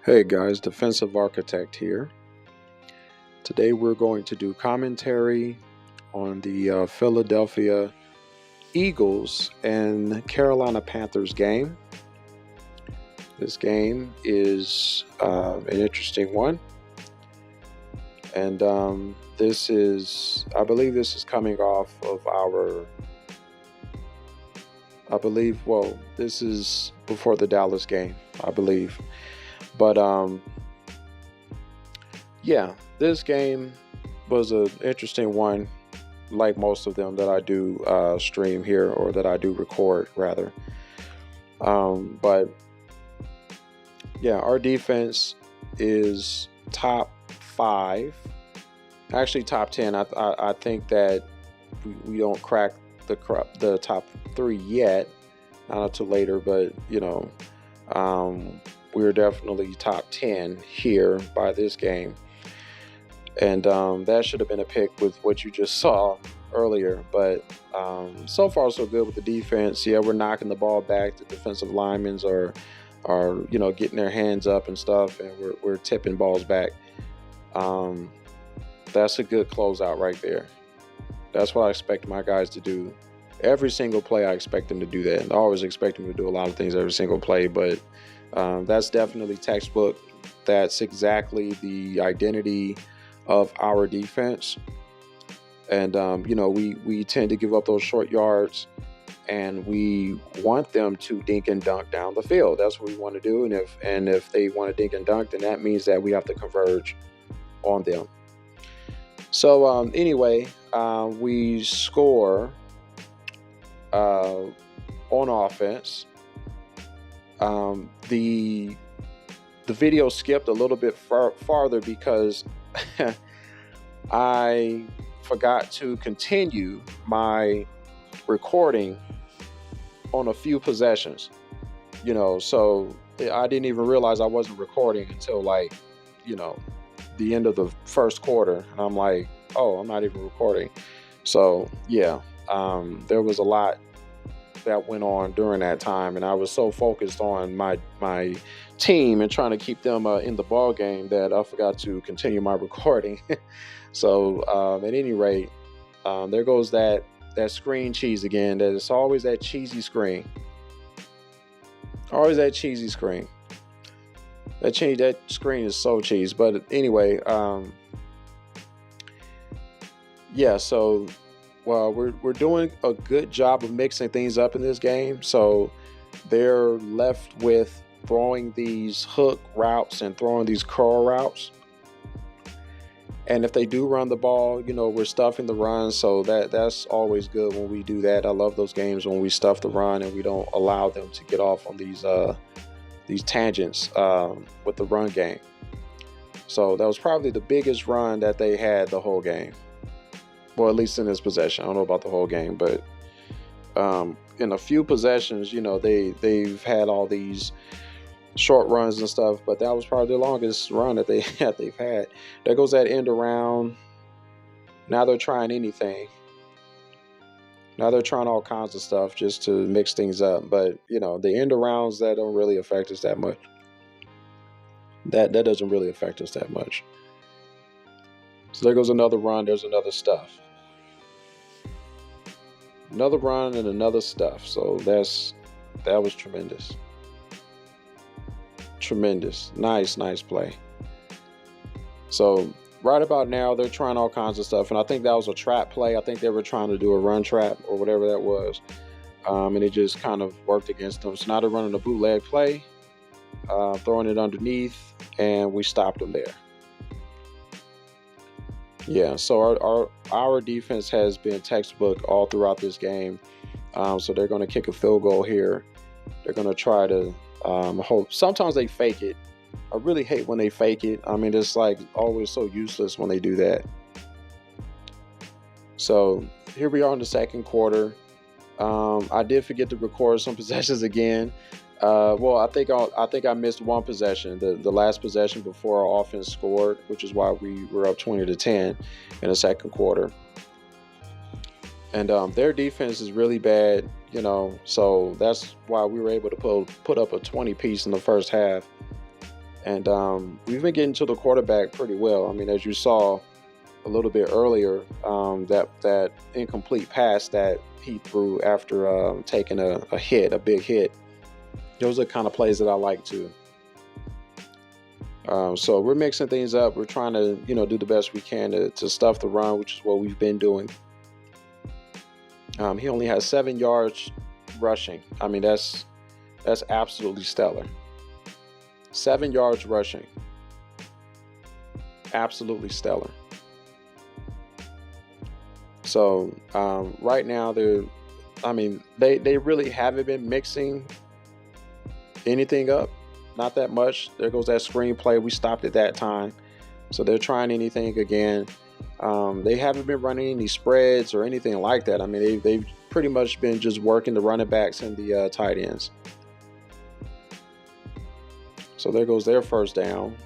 Hey guys, Defensive Architect here. Today we're going to do commentary on the Philadelphia Eagles and Carolina Panthers game. This game is an interesting one, and I believe this is coming off of this is before the Dallas game, I believe. But yeah, this game was an interesting one, like most of them that I do stream here, or that I do record rather. But yeah, our defense is top 5, actually top 10. I think that we don't crack the top 3 yet, not until later, but we're definitely top 10 here by this game. And that should have been a pick with what you just saw earlier. But so far, so good with the defense. Yeah, we're knocking the ball back. The defensive linemen are getting their hands up and stuff, and we're tipping balls back. That's a good closeout right there. That's what I expect my guys to do. Every single play, I expect them to do that. And I always expect them to do a lot of things every single play, but that's definitely textbook. That's exactly the identity of our defense. And we tend to give up those short yards, and we want them to dink and dunk down the field. That's what we want to do. And if they want to dink and dunk, then that means that we have to converge on them. So anyway, we score on offense. The video skipped a little bit farther because I forgot to continue my recording on a few possessions, so I didn't even realize I wasn't recording until the end of the first quarter. And I'm like, oh, I'm not even recording. So yeah, there was a lot that went on during that time, and I was so focused on my team and trying to keep them in the ball game that I forgot to continue my recording. So at any rate, there goes that screen cheese again. That it's always that cheesy screen. Always that cheesy screen. That screen is so cheese. But anyway, yeah. So we're doing a good job of mixing things up in this game. So they're left with throwing these hook routes and throwing these curl routes. And if they do run the ball, we're stuffing the run. So that's always good when we do that. I love those games when we stuff the run and we don't allow them to get off on these tangents with the run game. So that was probably the biggest run that they had the whole game. Well, at least in this possession. I don't know about the whole game, but in a few possessions, they've had all these short runs and stuff, but that was probably the longest run that they've had. There goes that end around. Now they're trying anything. Now they're trying all kinds of stuff just to mix things up. But, the end arounds, that don't really affect us that much. That doesn't really affect us that much. So there goes another run. There's another stuff. Another run and another stuff. So that was tremendous. Tremendous. Nice play. So right about now, they're trying all kinds of stuff. And I think that was a trap play. I think they were trying to do a run trap or whatever that was. And it just kind of worked against them. So now they're running a bootleg play, throwing it underneath, and we stopped them there. Yeah, so our defense has been textbook all throughout this game. So they're going to kick a field goal here. They're going to try to hope. Sometimes they fake it. I really hate when they fake it. I mean, it's like always so useless when they do that. So here we are in the second quarter. I did forget to record some possessions again. I think I missed one possession, the last possession before our offense scored, which is why we were up 20-10 in the second quarter. And their defense is really bad, so that's why we were able to put up a 20 piece in the first half. And we've been getting to the quarterback pretty well. I mean, as you saw a little bit earlier, that incomplete pass that he threw after taking a big hit. Those are the kind of plays that I like too. So we're mixing things up. We're trying to, do the best we can to stuff the run, which is what we've been doing. He only has 7 yards rushing. I mean, that's absolutely stellar. 7 yards rushing. Absolutely stellar. So right now they really haven't been mixing anything up. Not that much. There goes that screenplay. We stopped at that time. So they're trying anything again. They haven't been running any spreads or anything like that. I mean, they've pretty much been just working the running backs and the tight ends. So there goes their first down.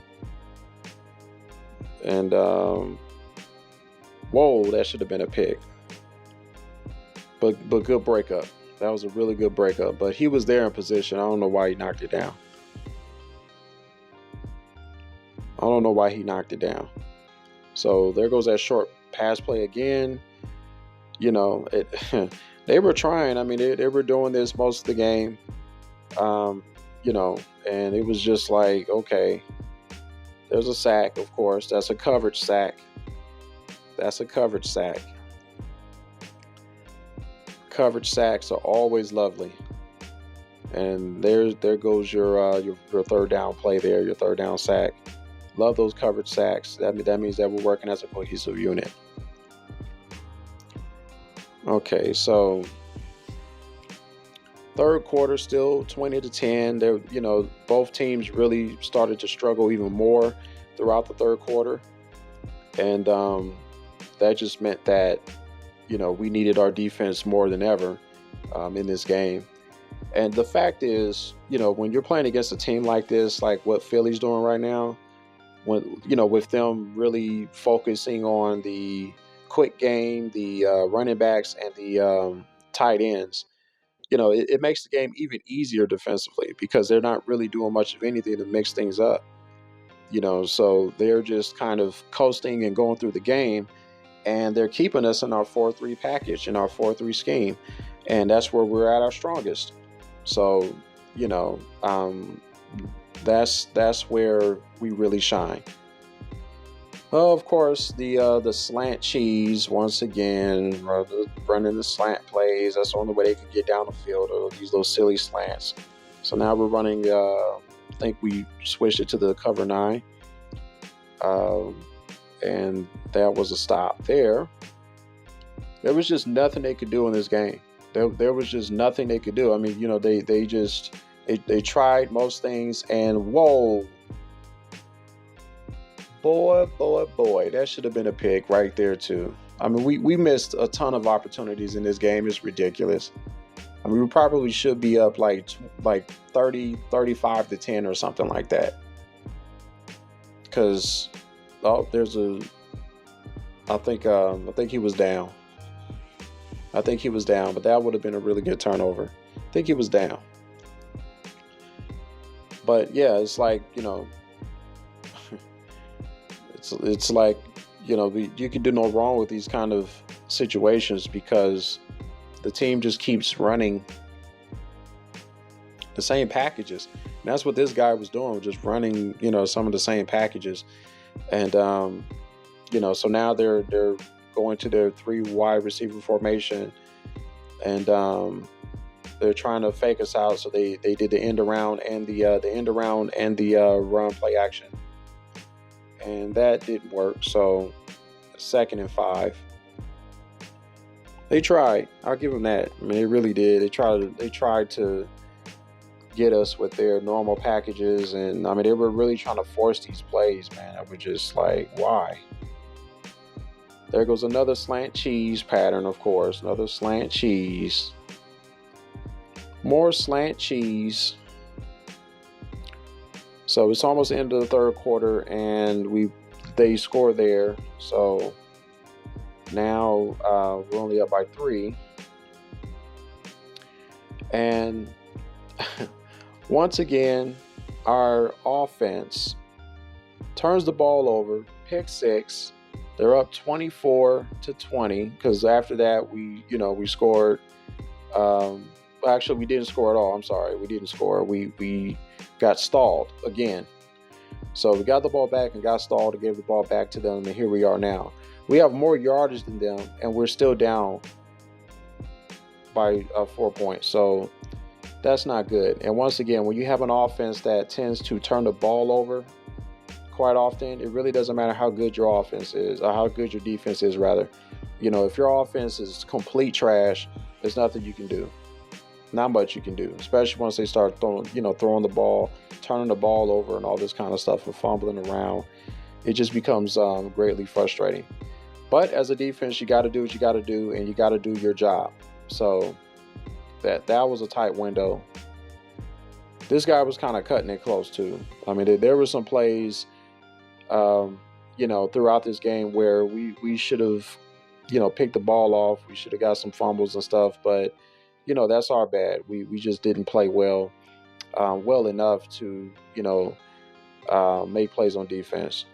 And, whoa, that should have been a pick. But good breakup. That was a really good breakup. But he was there in position. I don't know why he knocked it down. So there goes that short pass play again. They were trying. I mean, they were doing this most of the game. And it was just like, okay, there's a sack, of course. That's a coverage sack. Coverage sacks are always lovely. And there goes your third down play there, your third down sack. Love those coverage sacks. That means that we're working as a cohesive unit. Okay, so third quarter still 20-10. There, both teams really started to struggle even more throughout the third quarter, and that just meant that we needed our defense more than ever in this game. And the fact is, when you're playing against a team like this, like what Philly's doing right now, with them really focusing on the quick game, the running backs, and the tight ends, it makes the game even easier defensively because they're not really doing much of anything to mix things up. So they're just kind of coasting and going through the game, and they're keeping us in our 4-3 package, in our 4-3 scheme, and that's where we're at our strongest. So, that's where we really shine. Well, of course, the slant cheese once again, running the slant plays. That's the only way they can get down the field. These little silly slants. So now we're running. I think we switched it to the cover 9, and that was a stop there. There was just nothing they could do in this game. There was just nothing they could do. I mean, they tried most things, and whoa, boy, that should have been a pick right there too. I mean, we missed a ton of opportunities in this game. It's ridiculous. I mean, we probably should be up like 30, 35-10 or something like that. Because I think he was down. But that would have been a really good turnover. I think he was down. But yeah, it's like, it's like, you can do no wrong with these kind of situations because the team just keeps running the same packages. And that's what this guy was doing, just running, some of the same packages. And, so now they're going to their 3 wide receiver formation, and they're trying to fake us out. So they did the end around and the run play action, and that didn't work. So 2nd and 5. They tried. I'll give them that. I mean, they really did. They tried to get us with their normal packages, and I mean, they were really trying to force these plays, man. I was just like, why? There goes another slant cheese pattern, of course. Another slant cheese. More slant cheese. So it's almost the end of the third quarter, and they score there. So now we're only up by 3. And once again, our offense turns the ball over, pick six. They're up 24-20 because after that we scored. Actually, we didn't score at all. I'm sorry, we didn't score. We got stalled again. So we got the ball back and got stalled and gave the ball back to them, and here we are now. We have more yardage than them, and we're still down by 4 points. So that's not good. And once again, when you have an offense that tends to turn the ball over quite often, it really doesn't matter how good your offense is, or how good your defense is, rather. If your offense is complete trash, there's nothing you can do. Not much you can do, especially once they start throwing the ball, turning the ball over, and all this kind of stuff, and fumbling around. It just becomes greatly frustrating. But as a defense, you got to do what you got to do, and you got to do your job. So that was a tight window. This guy was kind of cutting it close too. I mean, there were some plays, throughout this game where we should have, picked the ball off. We should have got some fumbles and stuff, but that's our bad. We just didn't play well enough to make plays on defense.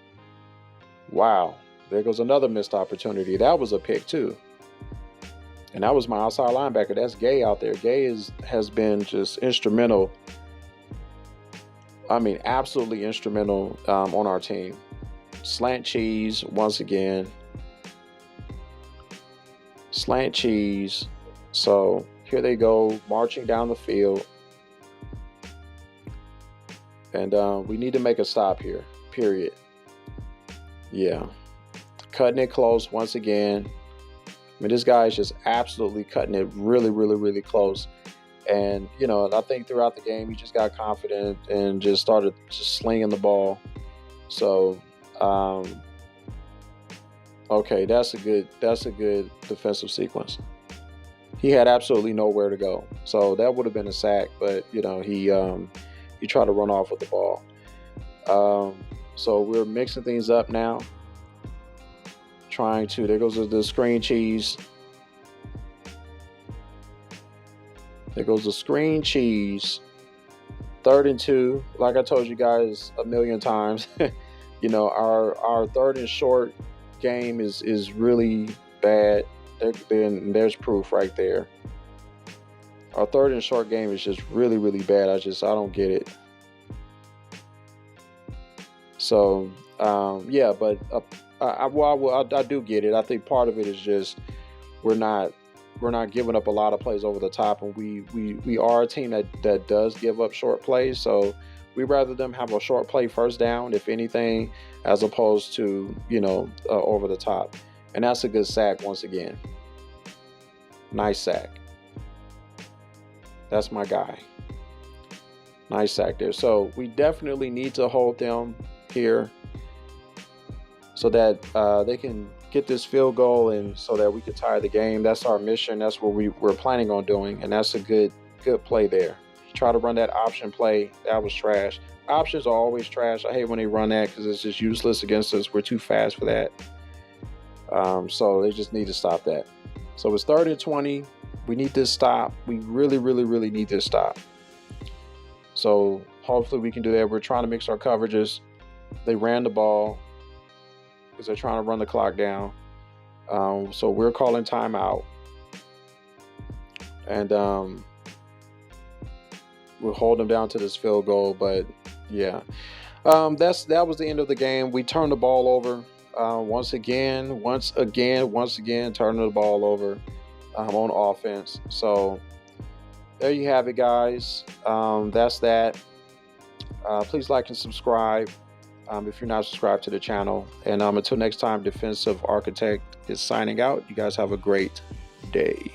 Wow, there goes another missed opportunity. That was a pick too, and that was my outside linebacker. That's Gay out there. Gay has been just instrumental. I mean, absolutely instrumental on our team. Slant cheese once again. Slant cheese. So here they go, marching down the field. And we need to make a stop here, period. Yeah. Cutting it close once again. I mean, this guy is just absolutely cutting it really, really, really close. And, I think throughout the game, he just got confident and just started just slinging the ball. So, okay, that's a good defensive sequence. He had absolutely nowhere to go. So that would have been a sack, but, he tried to run off with the ball. So we're mixing things up now. There goes the screen cheese. There goes the screen cheese. 3rd and 2. Like I told you guys a million times, our 3rd and short game is really bad. There's proof right there. Our 3rd and short game is just really, really bad. I don't get it. So but I do get it. I think part of it is just we're not giving up a lot of plays over the top, and we are a team that does give up short plays. So we rather them have a short play first down, if anything, as opposed to over the top. And that's a good sack once again. Nice sack. That's my guy. Nice sack there. So we definitely need to hold them here so that they can get this field goal, and so that we can tie the game. That's our mission. That's what we're planning on doing, and that's a good play there. Try to run that option play. That was trash. Options are always trash. I hate when they run that because it's just useless against us. We're too fast for that. So they just need to stop that. So it's 3rd and 20. We need this stop. We really, really, really need this stop. So hopefully we can do that. We're trying to mix our coverages. They ran the ball because they're trying to run the clock down. So we're calling timeout. And we'll hold them down to this field goal. But yeah, that was the end of the game. We turned the ball over once again, turning the ball over on offense. So there you have it, guys. That's that. Please like and subscribe if you're not subscribed to the channel. And until next time, Defensive Architect is signing out. You guys have a great day.